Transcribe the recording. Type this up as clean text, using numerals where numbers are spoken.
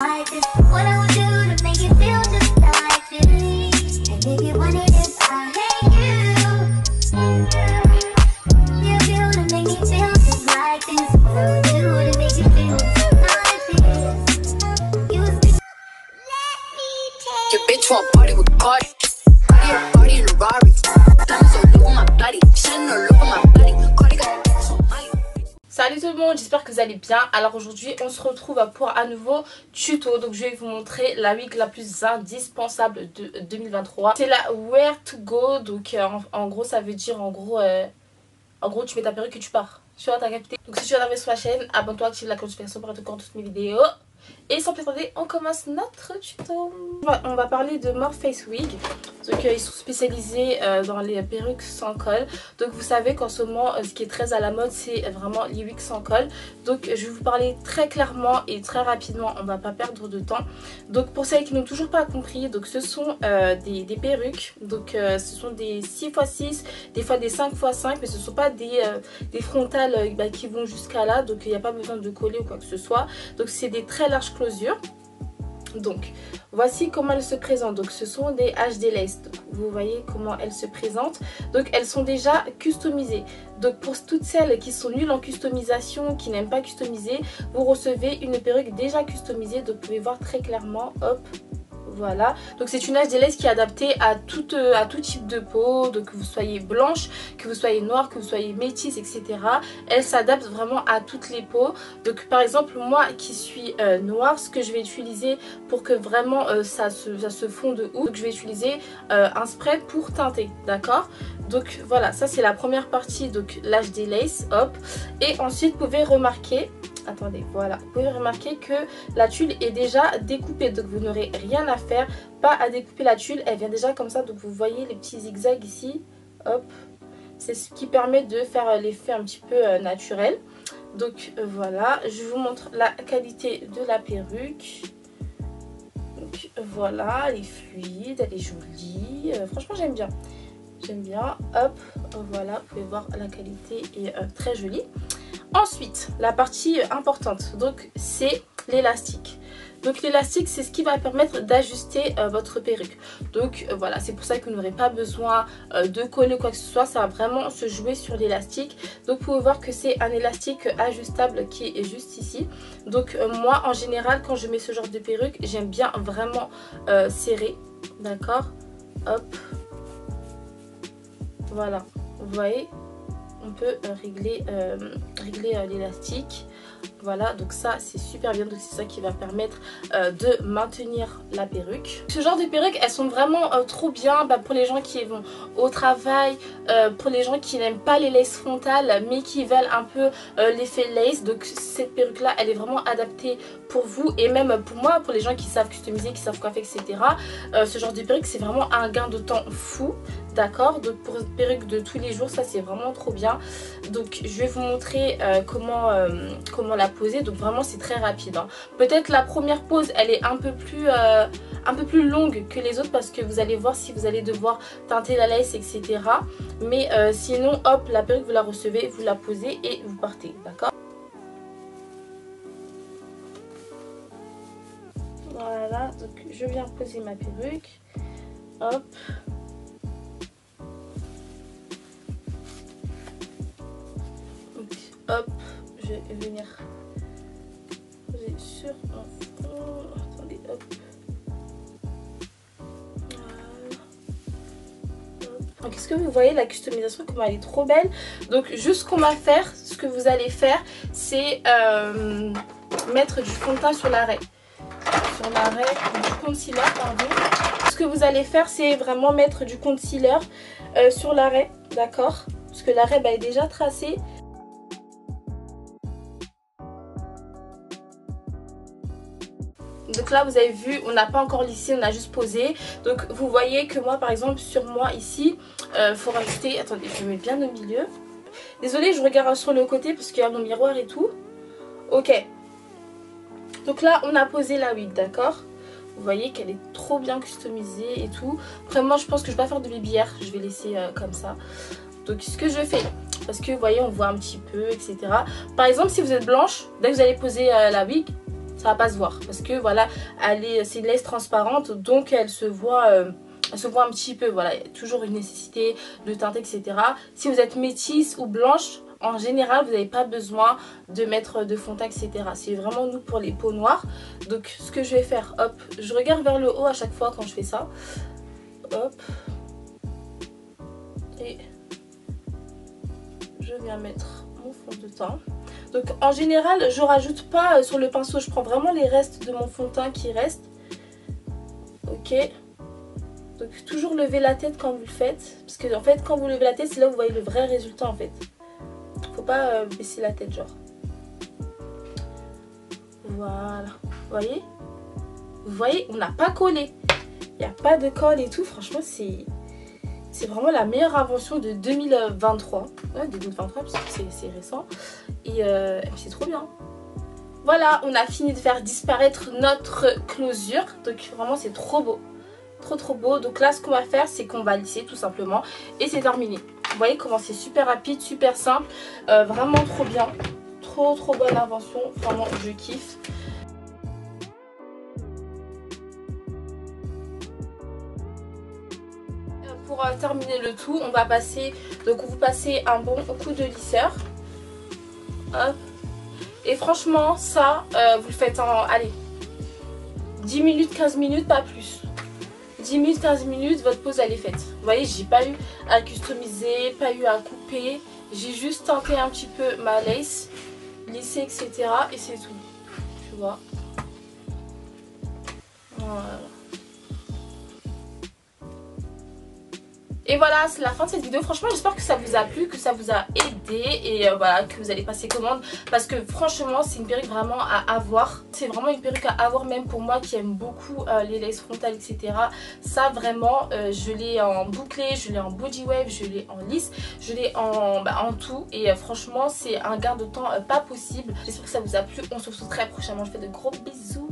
Like this, what I would do to make it feel just like this. And if you want it, if I hate you, you feel to make me feel just like this. What I would do to make you feel just like this. You speak. Let me take Your bitch want party with Cardi. Party in a Rari. Diamonds all over my body. Shining all over my body. Cardi got Somali. Salut tout le monde, j'espère que vous allez bien. Alors aujourd'hui on se retrouve pour un nouveau tuto. Donc je vais vous montrer la wig la plus indispensable de 2023. C'est la Where to Go. Donc en gros ça veut dire en gros tu mets ta perruque et tu pars. Tu vois, t'as capté. Donc si tu es arrivé sur la chaîne, abonne-toi, active la cloche de notification pour être au courant de toutes mes vidéos. Et sans plus tarder, on commence notre tuto. On va parler de More Face Wig. Donc ils sont spécialisés dans les perruques sans col. Donc vous savez qu'en ce moment ce qui est très à la mode c'est vraiment les wigs sans col. Donc je vais vous parler très clairement et très rapidement, on va pas perdre de temps. Donc pour celles qui n'ont toujours pas compris, donc ce sont des perruques. Donc ce sont des 6x6, des fois des 5x5, mais ce ne sont pas des frontales qui vont jusqu'à là. Donc il n'y a pas besoin de coller ou quoi que ce soit. Donc c'est des très larges closures. Donc voici comment elles se présentent. Donc ce sont des HD lace. Donc, vous voyez comment elles se présentent. Donc elles sont déjà customisées. Donc pour toutes celles qui sont nulles en customisation, qui n'aiment pas customiser, vous recevez une perruque déjà customisée. Donc vous pouvez voir très clairement, hop. Voilà, donc c'est une HD lace qui est adaptée à tout type de peau, donc que vous soyez blanche, que vous soyez noire, que vous soyez métisse, etc. Elle s'adapte vraiment à toutes les peaux. Donc par exemple moi qui suis noire, ce que je vais utiliser pour que vraiment ça se fonde ouf, donc je vais utiliser un spray pour teinter, d'accord? Donc voilà, ça c'est la première partie, donc l'HD lace, hop. Et ensuite vous pouvez remarquer, attendez, voilà, vous pouvez remarquer que la tulle est déjà découpée, donc vous n'aurez rien à faire, pas à découper la tulle, elle vient déjà comme ça. Donc vous voyez les petits zigzags ici, hop, c'est ce qui permet de faire l'effet un petit peu naturel. Donc voilà, je vous montre la qualité de la perruque. Donc voilà, elle est fluide, elle est jolie, franchement j'aime bien. J'aime bien, hop, voilà, vous pouvez voir la qualité est très jolie. Ensuite, la partie importante, donc c'est l'élastique. Donc l'élastique c'est ce qui va permettre d'ajuster votre perruque. Donc voilà, c'est pour ça que vous n'aurez pas besoin de coller quoi que ce soit. Ça va vraiment se jouer sur l'élastique. Donc vous pouvez voir que c'est un élastique ajustable qui est juste ici. Donc moi en général quand je mets ce genre de perruque, j'aime bien vraiment serrer. D'accord, hop. Voilà, vous voyez, on peut régler l'élastique. Voilà, donc ça c'est super bien, donc c'est ça qui va permettre de maintenir la perruque. Ce genre de perruques elles sont vraiment trop bien pour les gens qui vont au travail, pour les gens qui n'aiment pas les laces frontales mais qui veulent un peu l'effet lace. Donc cette perruque là elle est vraiment adaptée pour vous et même pour moi, pour les gens qui savent customiser, qui savent coiffer, etc. Ce genre de perruque c'est vraiment un gain de temps fou. D'accord, donc pour une perruque de tous les jours ça c'est vraiment trop bien. Donc je vais vous montrer comment la poser. Donc vraiment c'est très rapide hein. Peut-être la première pose elle est un peu plus longue que les autres parce que vous allez voir si vous allez devoir teinter la lace, etc. Mais sinon hop, la perruque vous la recevez, vous la posez et vous partez, d'accord? Voilà, donc je viens poser ma perruque, hop. Hop, je vais venir poser sur mon front. Attendez, hop. Voilà. Donc est-ce que vous voyez la customisation, comment elle est trop belle? Donc juste ce qu'on va faire, ce que vous allez faire, c'est mettre du fond de teint sur l'arrêt. Sur l'arrêt, du concealer, pardon. Ce que vous allez faire, c'est vraiment mettre du concealer sur l'arrêt, d'accord? Parce que l'arrêt est déjà tracé. Donc là vous avez vu, on n'a pas encore lissé, on a juste posé. Donc vous voyez que moi par exemple sur moi ici, faut rajouter, attendez je me mets bien au milieu. Désolée je regarde sur le côté parce qu'il y a mon miroir et tout. Ok. Donc là on a posé la wig, d'accord. Vous voyez qu'elle est trop bien customisée et tout. Après moi je pense que je vais pas faire de bibière, je vais laisser comme ça. Donc ce que je fais, parce que vous voyez on voit un petit peu, etc. Par exemple si vous êtes blanche, dès que vous allez poser la wig, ça va pas se voir. Parce que voilà, c'est une lace transparente, donc elle se voit un petit peu. Voilà, il y a toujours une nécessité de teinter, etc. Si vous êtes métisse ou blanche, en général, vous n'avez pas besoin de mettre de fond de teint, etc. C'est vraiment nous pour les peaux noires. Donc, ce que je vais faire, hop, je regarde vers le haut à chaque fois quand je fais ça. Hop. Et je viens mettre mon fond de teint. Donc, en général, je rajoute pas sur le pinceau. Je prends vraiment les restes de mon fond de teint qui restent. Ok. Donc, toujours lever la tête quand vous le faites. Parce que, en fait, quand vous levez la tête, c'est là où vous voyez le vrai résultat, en fait. Faut pas baisser la tête, genre. Voilà. Vous voyez, on n'a pas collé. Il n'y a pas de colle et tout. Franchement, c'est vraiment la meilleure invention de 2023. Ouais, 2023, parce que c'est récent. Et c'est trop bien. Voilà, on a fini de faire disparaître notre closure. Donc, vraiment, c'est trop beau. Trop beau. Donc là, ce qu'on va faire, c'est qu'on va lisser, tout simplement. Et c'est terminé. Vous voyez comment c'est super rapide, super simple, vraiment trop bien, trop bonne invention, vraiment je kiffe. Pour terminer le tout, on va passer, donc vous passez un bon coup de lisseur, hop. Et franchement ça, vous le faites en, allez, 10 minutes, 15 minutes, pas plus. 10 minutes, 15 minutes, votre pose elle est faite. Vous voyez, j'ai pas eu à customiser, pas eu à couper. J'ai juste teinté un petit peu ma lace, lissé, etc. Et c'est tout. Tu vois. Voilà. Et voilà, c'est la fin de cette vidéo. Franchement, j'espère que ça vous a plu, que ça vous a aidé et voilà, que vous allez passer commande. Parce que franchement, c'est une perruque vraiment à avoir. C'est vraiment une perruque à avoir, même pour moi qui aime beaucoup les laces frontales, etc. Ça, vraiment, je l'ai en bouclé, je l'ai en body wave, je l'ai en lisse, je l'ai en tout. Et franchement, c'est un gain de temps pas possible. J'espère que ça vous a plu. On se retrouve très prochainement. Je vous fais de gros bisous.